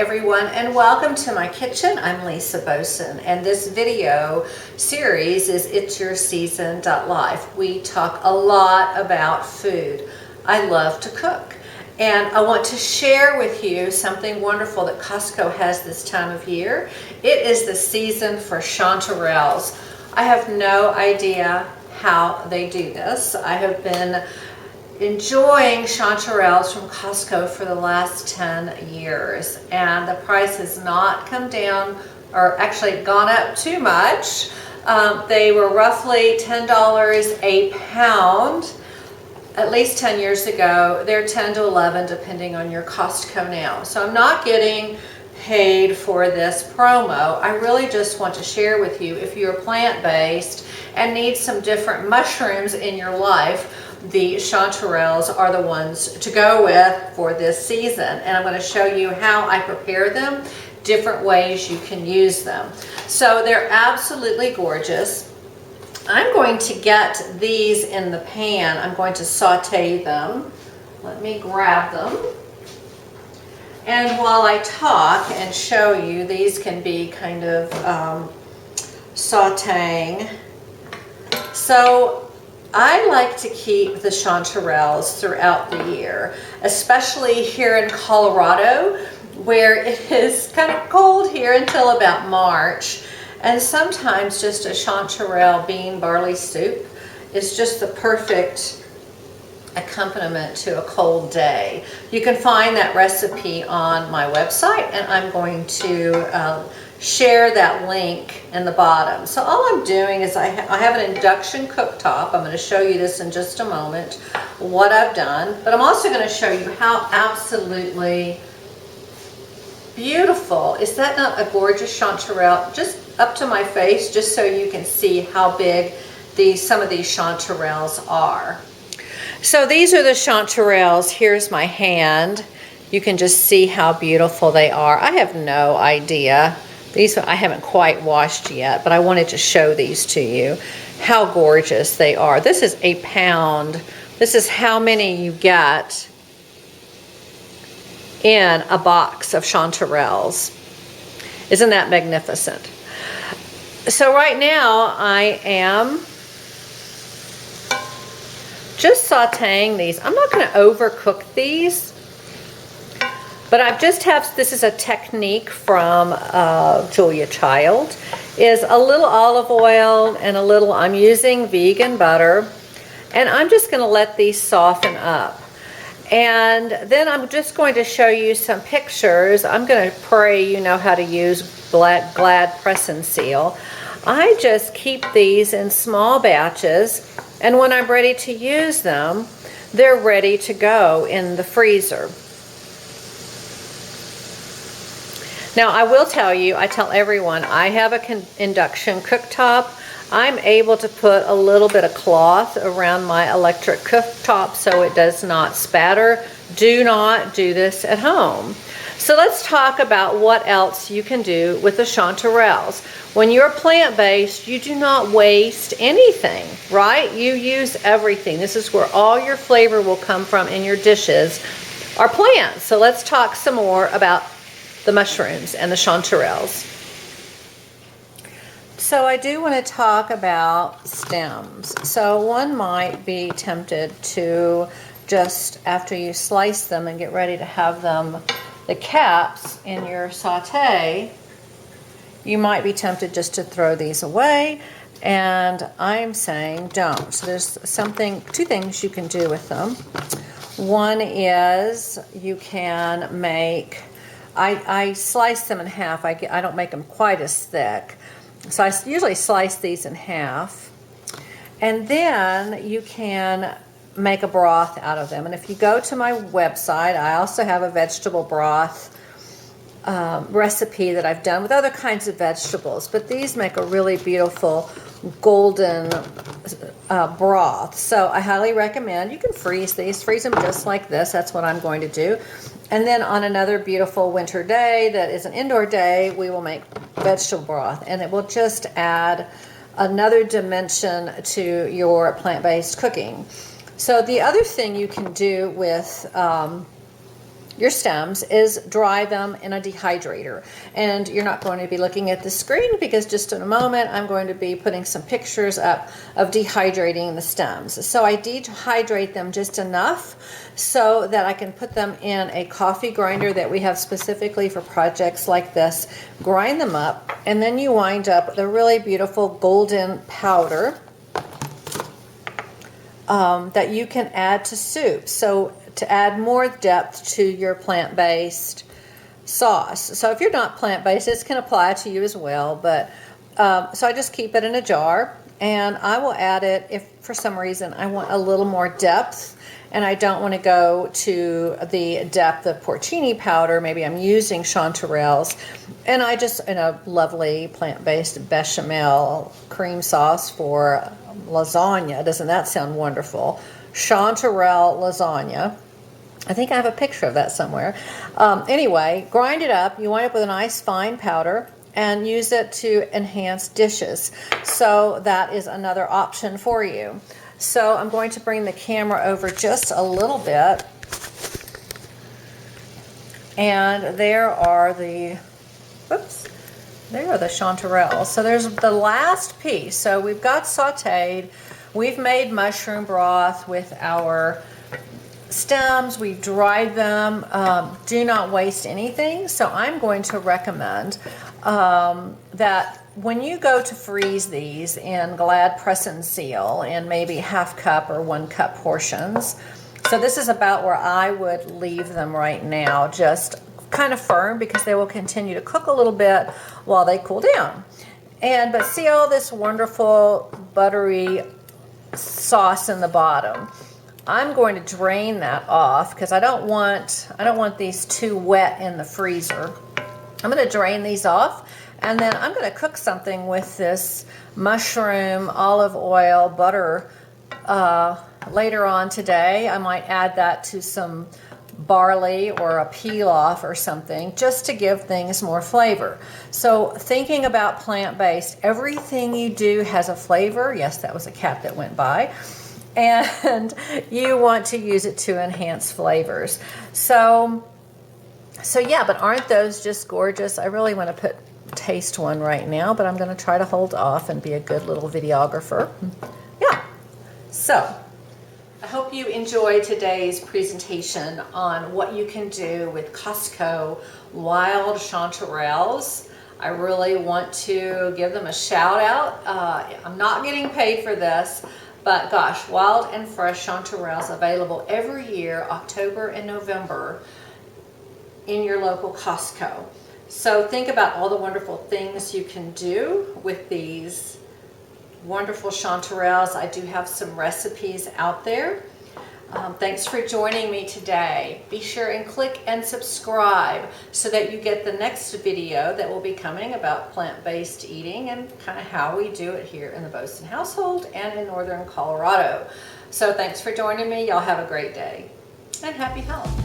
everyone, and welcome to my kitchen. I'm Lisa Boson, and this video series is It's Your Season Life. We talk a lot about food. I love to cook, and I want to share with you something wonderful that Costco has this time of year. It is the season for chanterelles. I have no idea how they do this. I have been enjoying chanterelles from Costco for the last 10 years, and the price has not come down or actually gone up too much. They were roughly $10 a pound at least 10 years ago. They're 10 to 11 depending on your Costco now. So I'm not getting paid for this promo. I really just want to share with you, if you're plant-based and need some different mushrooms in your life, the chanterelles are the ones to go with for this season. And I'm going to show you how I prepare them, different ways you can use them. So they're absolutely gorgeous. I'm going to get these in the pan. I'm going to saute them. Let me grab them. And while I talk and show you, these can be kind of sauteing. So I like to keep the chanterelles throughout the year, especially here in Colorado, where it is kind of cold here until about March. And sometimes just a chanterelle bean barley soup is just the perfect accompaniment to a cold day. You can find that recipe on my website, and I'm going to share that link in the bottom. So all I'm doing is I have an induction cooktop. I'm going to show you this in just a moment, what I've done. But I'm also going to show you how absolutely beautiful. Is that not a gorgeous chanterelle? Just up to my face, just so you can see how big some of these chanterelles are. So these are the chanterelles. Here's my hand. You can just see how beautiful they are. I have no idea. These I haven't quite washed yet, but I wanted to show these to you, how gorgeous they are. This is a pound. This is how many you get in a box of chanterelles. Isn't that magnificent? So right now I am just sauteing these. I'm not going to overcook these. But this is a technique from Julia Child, is a little olive oil and a little, I'm using vegan butter, and I'm just going to let these soften up. And then I'm just going to show you some pictures. I'm going to pray you know how to use Glad Press and Seal. I just keep these in small batches, and when I'm ready to use them, they're ready to go in the freezer. Now, I will tell you, I tell everyone, I have an induction cooktop. I'm able to put a little bit of cloth around my electric cooktop so it does not spatter. Do not do this at home. So let's talk about what else you can do with the chanterelles. When you're plant-based, you do not waste anything, right? You use everything. This is where all your flavor will come from in your dishes, are plants. So let's talk some more about the mushrooms and the chanterelles. So I do want to talk about stems. So one might be tempted to just, after you slice them and get ready to have them, the caps in your saute, you might be tempted just to throw these away, and I'm saying don't. So there's two things you can do with them. One is you can make, I slice them in half. I don't make them quite as thick. So I usually slice these in half. And then you can make a broth out of them. And if you go to my website, I also have a vegetable broth recipe that I've done with other kinds of vegetables. But these make a really beautiful golden broth. So I highly recommend, you can freeze these. Freeze them just like this. That's what I'm going to do. And then on another beautiful winter day that is an indoor day, we will make vegetable broth. And it will just add another dimension to your plant-based cooking. So the other thing you can do with your stems is dry them in a dehydrator. And you're not going to be looking at the screen because just in a moment I'm going to be putting some pictures up of dehydrating the stems. So I dehydrate them just enough so that I can put them in a coffee grinder that we have specifically for projects like this, grind them up, and then you wind up with a really beautiful golden powder that you can add to soup. So to add more depth to your plant-based sauce. So if you're not plant-based, this can apply to you as well. But so I just keep it in a jar, and I will add it if for some reason I want a little more depth and I don't want to go to the depth of porcini powder. Maybe I'm using chanterelles, and I just, in a lovely plant-based bechamel cream sauce for lasagna. Doesn't that sound wonderful? Chanterelle lasagna. I think I have a picture of that somewhere. Anyway, grind it up. You wind up with a nice fine powder and use it to enhance dishes. So that is another option for you. So I'm going to bring the camera over just a little bit. And there are the, whoops, there are the chanterelles. So there's the last piece. So we've got sauteed. We've made mushroom broth with our stems. We've dried them. Do not waste anything. So I'm going to recommend that when you go to freeze these in Glad press and seal in maybe half cup or 1 cup portions. So this is about where I would leave them right now, just kind of firm, because they will continue to cook a little bit while they cool down. But see all this wonderful buttery sauce in the bottom. I'm going to drain that off because I don't want these too wet in the freezer. I'm going to drain these off, and then I'm going to cook something with this mushroom, olive oil, butter later on today. I might add that to some barley or a pilaf or something, just to give things more flavor. So thinking about plant-based, everything you do has a flavor. Yes, that was a cat that went by. And you want to use it to enhance flavors. So yeah, but aren't those just gorgeous? I really want to taste one right now, but I'm going to try to hold off and be a good little videographer. Yeah. So I hope you enjoyed today's presentation on what you can do with Costco wild chanterelles. I really want to give them a shout out. I'm not getting paid for this, but gosh, wild and fresh chanterelles available every year, October and November, in your local Costco. So think about all the wonderful things you can do with these wonderful chanterelles. I do have some recipes out there. Thanks for joining me today. Be sure and click and subscribe so that you get the next video that will be coming about plant-based eating and kind of how we do it here in the Boson household and in northern Colorado. So thanks for joining me. Y'all have a great day and happy health.